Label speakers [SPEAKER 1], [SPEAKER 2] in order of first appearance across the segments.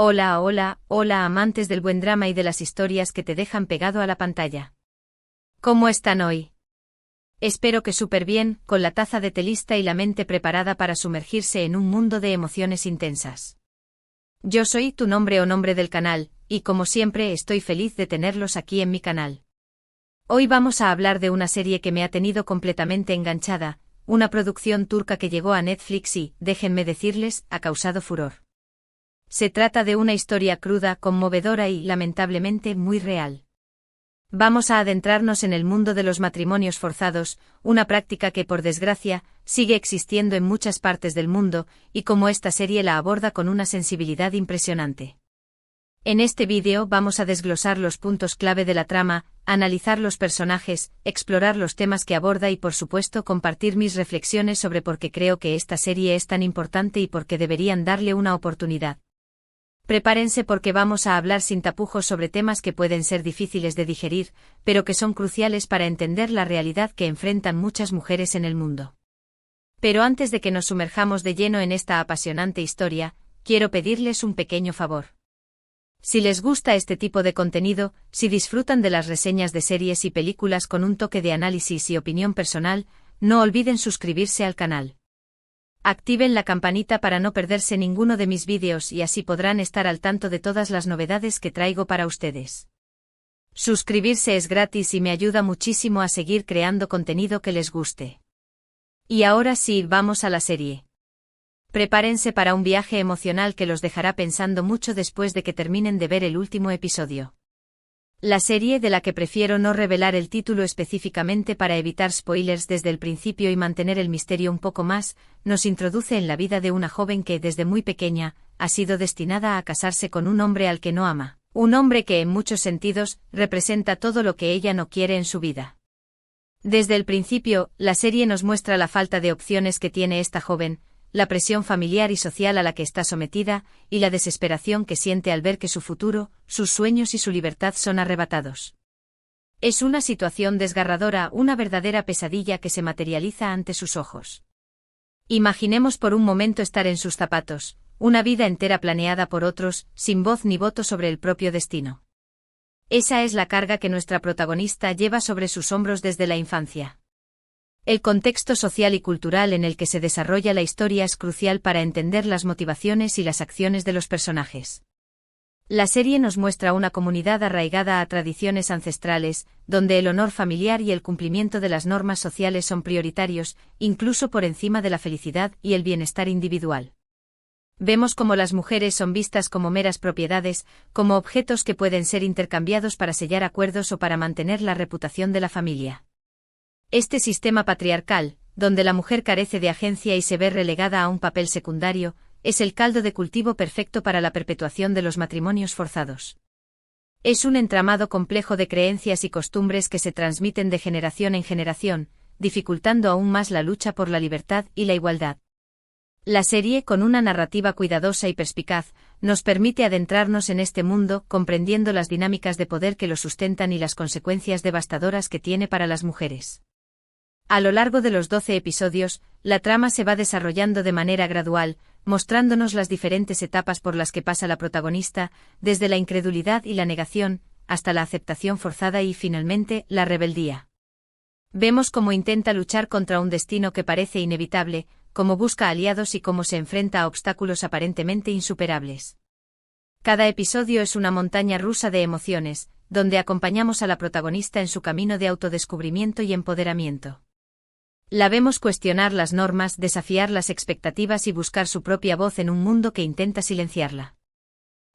[SPEAKER 1] Hola, hola, hola amantes del buen drama y de las historias que te dejan pegado a la pantalla. ¿Cómo están hoy? Espero que súper bien, con la taza de té lista y la mente preparada para sumergirse en un mundo de emociones intensas. Yo soy tu nombre o nombre del canal, y como siempre estoy feliz de tenerlos aquí en mi canal. Hoy vamos a hablar de una serie que me ha tenido completamente enganchada, una producción turca que llegó a Netflix y, déjenme decirles, ha causado furor. Se trata de una historia cruda, conmovedora y, lamentablemente, muy real. Vamos a adentrarnos en el mundo de los matrimonios forzados, una práctica que, por desgracia, sigue existiendo en muchas partes del mundo, y como esta serie la aborda con una sensibilidad impresionante. En este vídeo vamos a desglosar los puntos clave de la trama, analizar los personajes, explorar los temas que aborda y por supuesto compartir mis reflexiones sobre por qué creo que esta serie es tan importante y por qué deberían darle una oportunidad. Prepárense porque vamos a hablar sin tapujos sobre temas que pueden ser difíciles de digerir, pero que son cruciales para entender la realidad que enfrentan muchas mujeres en el mundo. Pero antes de que nos sumerjamos de lleno en esta apasionante historia, quiero pedirles un pequeño favor. Si les gusta este tipo de contenido, si disfrutan de las reseñas de series y películas con un toque de análisis y opinión personal, no olviden suscribirse al canal. Activen la campanita para no perderse ninguno de mis vídeos y así podrán estar al tanto de todas las novedades que traigo para ustedes. Suscribirse es gratis y me ayuda muchísimo a seguir creando contenido que les guste. Y ahora sí, vamos a la serie. Prepárense para un viaje emocional que los dejará pensando mucho después de que terminen de ver el último episodio. La serie, de la que prefiero no revelar el título específicamente para evitar spoilers desde el principio y mantener el misterio un poco más, nos introduce en la vida de una joven que desde muy pequeña ha sido destinada a casarse con un hombre al que no ama, un hombre que en muchos sentidos representa todo lo que ella no quiere en su vida. Desde el principio, la serie nos muestra la falta de opciones que tiene esta joven, la presión familiar y social a la que está sometida, y la desesperación que siente al ver que su futuro, sus sueños y su libertad son arrebatados. Es una situación desgarradora, una verdadera pesadilla que se materializa ante sus ojos. Imaginemos por un momento estar en sus zapatos, una vida entera planeada por otros, sin voz ni voto sobre el propio destino. Esa es la carga que nuestra protagonista lleva sobre sus hombros desde la infancia. El contexto social y cultural en el que se desarrolla la historia es crucial para entender las motivaciones y las acciones de los personajes. La serie nos muestra una comunidad arraigada a tradiciones ancestrales, donde el honor familiar y el cumplimiento de las normas sociales son prioritarios, incluso por encima de la felicidad y el bienestar individual. Vemos cómo las mujeres son vistas como meras propiedades, como objetos que pueden ser intercambiados para sellar acuerdos o para mantener la reputación de la familia. Este sistema patriarcal, donde la mujer carece de agencia y se ve relegada a un papel secundario, es el caldo de cultivo perfecto para la perpetuación de los matrimonios forzados. Es un entramado complejo de creencias y costumbres que se transmiten de generación en generación, dificultando aún más la lucha por la libertad y la igualdad. La serie, con una narrativa cuidadosa y perspicaz, nos permite adentrarnos en este mundo, comprendiendo las dinámicas de poder que lo sustentan y las consecuencias devastadoras que tiene para las mujeres. A lo largo de los 12 episodios, la trama se va desarrollando de manera gradual, mostrándonos las diferentes etapas por las que pasa la protagonista, desde la incredulidad y la negación, hasta la aceptación forzada y, finalmente, la rebeldía. Vemos cómo intenta luchar contra un destino que parece inevitable, cómo busca aliados y cómo se enfrenta a obstáculos aparentemente insuperables. Cada episodio es una montaña rusa de emociones, donde acompañamos a la protagonista en su camino de autodescubrimiento y empoderamiento. La vemos cuestionar las normas, desafiar las expectativas y buscar su propia voz en un mundo que intenta silenciarla.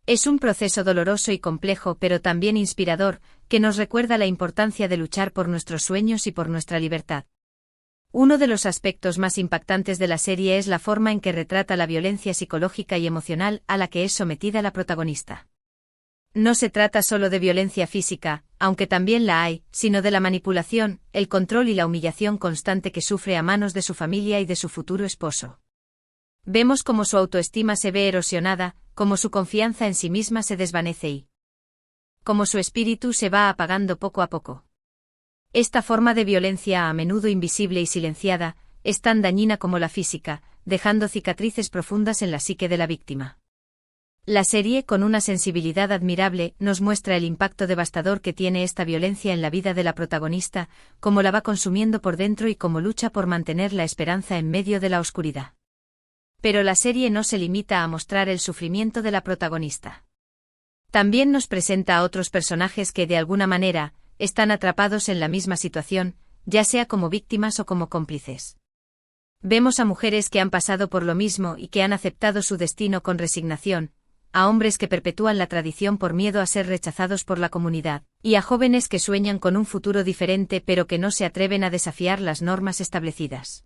[SPEAKER 1] Es un proceso doloroso y complejo, pero también inspirador, que nos recuerda la importancia de luchar por nuestros sueños y por nuestra libertad. Uno de los aspectos más impactantes de la serie es la forma en que retrata la violencia psicológica y emocional a la que es sometida la protagonista. No se trata solo de violencia física, aunque también la hay, sino de la manipulación, el control y la humillación constante que sufre a manos de su familia y de su futuro esposo. Vemos cómo su autoestima se ve erosionada, cómo su confianza en sí misma se desvanece y cómo su espíritu se va apagando poco a poco. Esta forma de violencia, a menudo invisible y silenciada, es tan dañina como la física, dejando cicatrices profundas en la psique de la víctima. La serie, con una sensibilidad admirable, nos muestra el impacto devastador que tiene esta violencia en la vida de la protagonista, cómo la va consumiendo por dentro y cómo lucha por mantener la esperanza en medio de la oscuridad. Pero la serie no se limita a mostrar el sufrimiento de la protagonista. También nos presenta a otros personajes que, de alguna manera, están atrapados en la misma situación, ya sea como víctimas o como cómplices. Vemos a mujeres que han pasado por lo mismo y que han aceptado su destino con resignación, a hombres que perpetúan la tradición por miedo a ser rechazados por la comunidad, y a jóvenes que sueñan con un futuro diferente pero que no se atreven a desafiar las normas establecidas.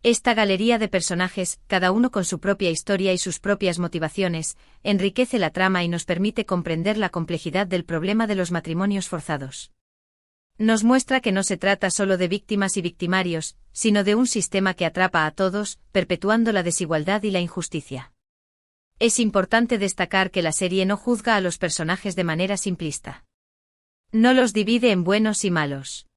[SPEAKER 1] Esta galería de personajes, cada uno con su propia historia y sus propias motivaciones, enriquece la trama y nos permite comprender la complejidad del problema de los matrimonios forzados. Nos muestra que no se trata solo de víctimas y victimarios, sino de un sistema que atrapa a todos, perpetuando la desigualdad y la injusticia. Es importante destacar que la serie no juzga a los personajes de manera simplista. No los divide en buenos y malos.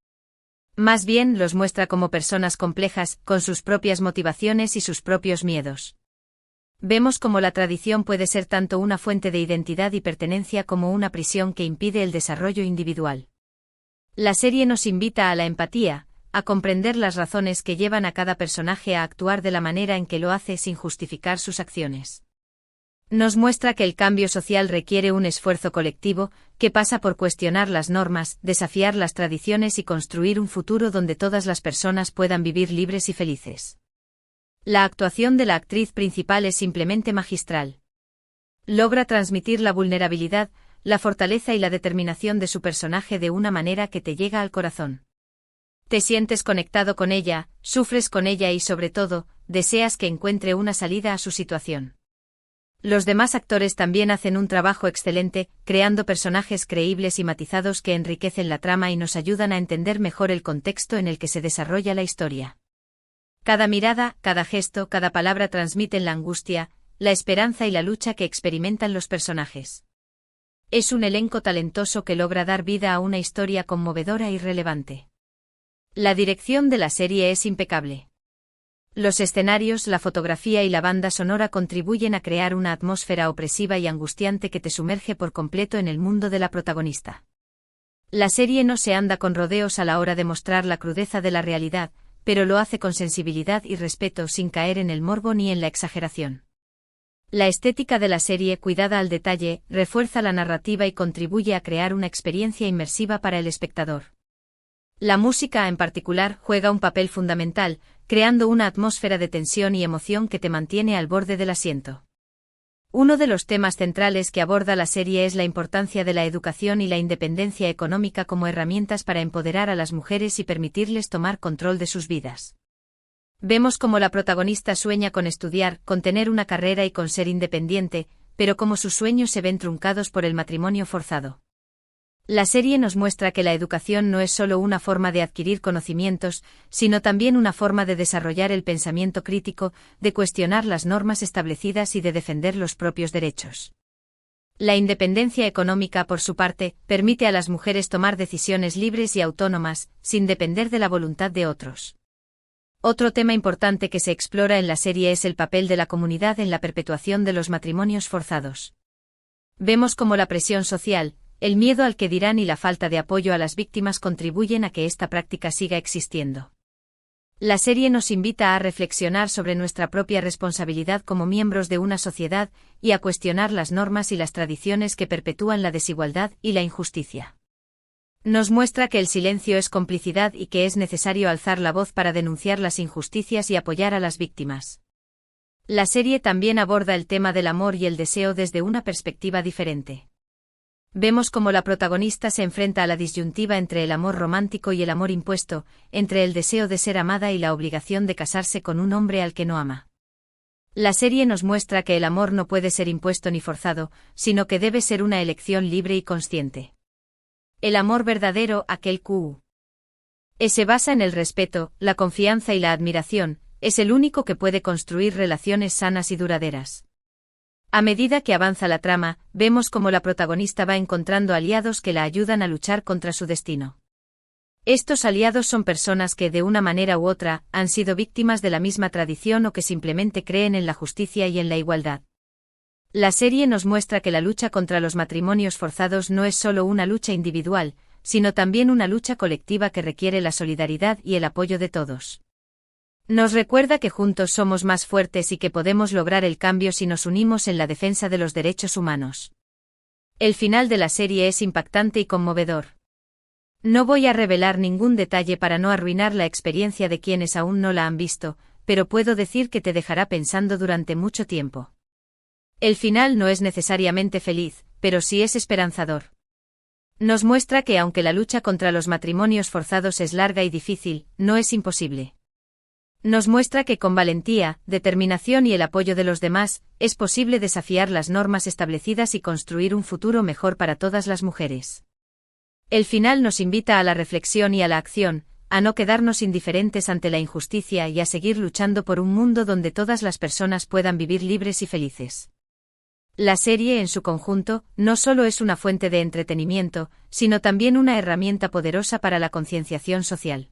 [SPEAKER 1] Más bien los muestra como personas complejas, con sus propias motivaciones y sus propios miedos. Vemos cómo la tradición puede ser tanto una fuente de identidad y pertenencia como una prisión que impide el desarrollo individual. La serie nos invita a la empatía, a comprender las razones que llevan a cada personaje a actuar de la manera en que lo hace sin justificar sus acciones. Nos muestra que el cambio social requiere un esfuerzo colectivo, que pasa por cuestionar las normas, desafiar las tradiciones y construir un futuro donde todas las personas puedan vivir libres y felices. La actuación de la actriz principal es simplemente magistral. Logra transmitir la vulnerabilidad, la fortaleza y la determinación de su personaje de una manera que te llega al corazón. Te sientes conectado con ella, sufres con ella y sobre todo, deseas que encuentre una salida a su situación. Los demás actores también hacen un trabajo excelente, creando personajes creíbles y matizados que enriquecen la trama y nos ayudan a entender mejor el contexto en el que se desarrolla la historia. Cada mirada, cada gesto, cada palabra transmiten la angustia, la esperanza y la lucha que experimentan los personajes. Es un elenco talentoso que logra dar vida a una historia conmovedora y relevante. La dirección de la serie es impecable. Los escenarios, la fotografía y la banda sonora contribuyen a crear una atmósfera opresiva y angustiante que te sumerge por completo en el mundo de la protagonista. La serie no se anda con rodeos a la hora de mostrar la crudeza de la realidad, pero lo hace con sensibilidad y respeto sin caer en el morbo ni en la exageración. La estética de la serie, cuidada al detalle, refuerza la narrativa y contribuye a crear una experiencia inmersiva para el espectador. La música, en particular, juega un papel fundamental, creando una atmósfera de tensión y emoción que te mantiene al borde del asiento. Uno de los temas centrales que aborda la serie es la importancia de la educación y la independencia económica como herramientas para empoderar a las mujeres y permitirles tomar control de sus vidas. Vemos cómo la protagonista sueña con estudiar, con tener una carrera y con ser independiente, pero cómo sus sueños se ven truncados por el matrimonio forzado. La serie nos muestra que la educación no es solo una forma de adquirir conocimientos, sino también una forma de desarrollar el pensamiento crítico, de cuestionar las normas establecidas y de defender los propios derechos. La independencia económica, por su parte, permite a las mujeres tomar decisiones libres y autónomas, sin depender de la voluntad de otros. Otro tema importante que se explora en la serie es el papel de la comunidad en la perpetuación de los matrimonios forzados. Vemos cómo la presión social, el miedo al que dirán y la falta de apoyo a las víctimas contribuyen a que esta práctica siga existiendo. La serie nos invita a reflexionar sobre nuestra propia responsabilidad como miembros de una sociedad y a cuestionar las normas y las tradiciones que perpetúan la desigualdad y la injusticia. Nos muestra que el silencio es complicidad y que es necesario alzar la voz para denunciar las injusticias y apoyar a las víctimas. La serie también aborda el tema del amor y el deseo desde una perspectiva diferente. Vemos cómo la protagonista se enfrenta a la disyuntiva entre el amor romántico y el amor impuesto, entre el deseo de ser amada y la obligación de casarse con un hombre al que no ama. La serie nos muestra que el amor no puede ser impuesto ni forzado, sino que debe ser una elección libre y consciente. El amor verdadero, aquel que se basa en el respeto, la confianza y la admiración, es el único que puede construir relaciones sanas y duraderas. A medida que avanza la trama, vemos cómo la protagonista va encontrando aliados que la ayudan a luchar contra su destino. Estos aliados son personas que, de una manera u otra, han sido víctimas de la misma tradición o que simplemente creen en la justicia y en la igualdad. La serie nos muestra que la lucha contra los matrimonios forzados no es solo una lucha individual, sino también una lucha colectiva que requiere la solidaridad y el apoyo de todos. Nos recuerda que juntos somos más fuertes y que podemos lograr el cambio si nos unimos en la defensa de los derechos humanos. El final de la serie es impactante y conmovedor. No voy a revelar ningún detalle para no arruinar la experiencia de quienes aún no la han visto, pero puedo decir que te dejará pensando durante mucho tiempo. El final no es necesariamente feliz, pero sí es esperanzador. Nos muestra que aunque la lucha contra los matrimonios forzados es larga y difícil, no es imposible. Nos muestra que con valentía, determinación y el apoyo de los demás, es posible desafiar las normas establecidas y construir un futuro mejor para todas las mujeres. El final nos invita a la reflexión y a la acción, a no quedarnos indiferentes ante la injusticia y a seguir luchando por un mundo donde todas las personas puedan vivir libres y felices. La serie en su conjunto no solo es una fuente de entretenimiento, sino también una herramienta poderosa para la concienciación social.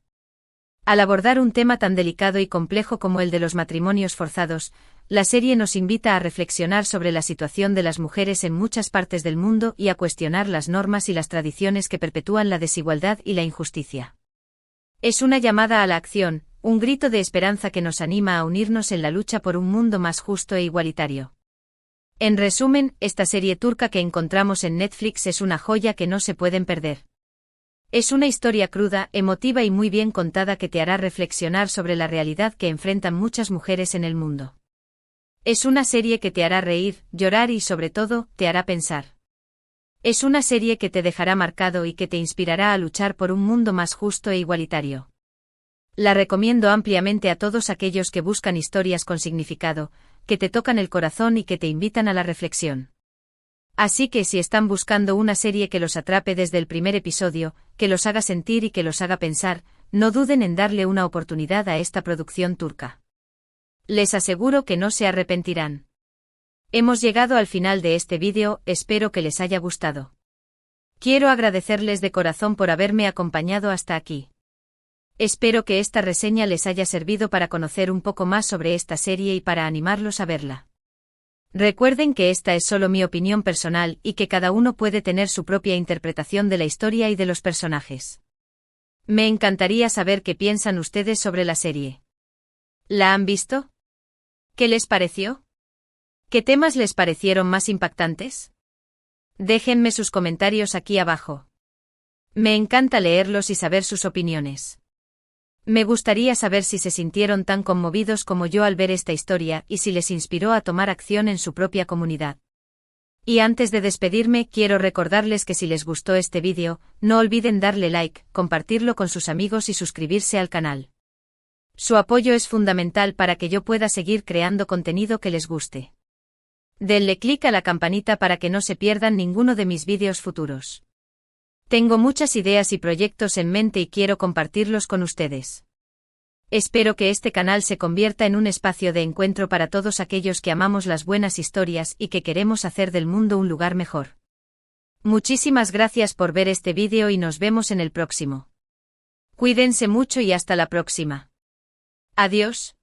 [SPEAKER 1] Al abordar un tema tan delicado y complejo como el de los matrimonios forzados, la serie nos invita a reflexionar sobre la situación de las mujeres en muchas partes del mundo y a cuestionar las normas y las tradiciones que perpetúan la desigualdad y la injusticia. Es una llamada a la acción, un grito de esperanza que nos anima a unirnos en la lucha por un mundo más justo e igualitario. En resumen, esta serie turca que encontramos en Netflix es una joya que no se pueden perder. Es una historia cruda, emotiva y muy bien contada que te hará reflexionar sobre la realidad que enfrentan muchas mujeres en el mundo. Es una serie que te hará reír, llorar y sobre todo, te hará pensar. Es una serie que te dejará marcado y que te inspirará a luchar por un mundo más justo e igualitario. La recomiendo ampliamente a todos aquellos que buscan historias con significado, que te tocan el corazón y que te invitan a la reflexión. Así que si están buscando una serie que los atrape desde el primer episodio, que los haga sentir y que los haga pensar, no duden en darle una oportunidad a esta producción turca. Les aseguro que no se arrepentirán. Hemos llegado al final de este vídeo, espero que les haya gustado. Quiero agradecerles de corazón por haberme acompañado hasta aquí. Espero que esta reseña les haya servido para conocer un poco más sobre esta serie y para animarlos a verla. Recuerden que esta es solo mi opinión personal y que cada uno puede tener su propia interpretación de la historia y de los personajes. Me encantaría saber qué piensan ustedes sobre la serie. ¿La han visto? ¿Qué les pareció? ¿Qué temas les parecieron más impactantes? Déjenme sus comentarios aquí abajo. Me encanta leerlos y saber sus opiniones. Me gustaría saber si se sintieron tan conmovidos como yo al ver esta historia y si les inspiró a tomar acción en su propia comunidad. Y antes de despedirme, quiero recordarles que si les gustó este vídeo, no olviden darle like, compartirlo con sus amigos y suscribirse al canal. Su apoyo es fundamental para que yo pueda seguir creando contenido que les guste. Denle clic a la campanita para que no se pierdan ninguno de mis vídeos futuros. Tengo muchas ideas y proyectos en mente y quiero compartirlos con ustedes. Espero que este canal se convierta en un espacio de encuentro para todos aquellos que amamos las buenas historias y que queremos hacer del mundo un lugar mejor. Muchísimas gracias por ver este vídeo y nos vemos en el próximo. Cuídense mucho y hasta la próxima. Adiós.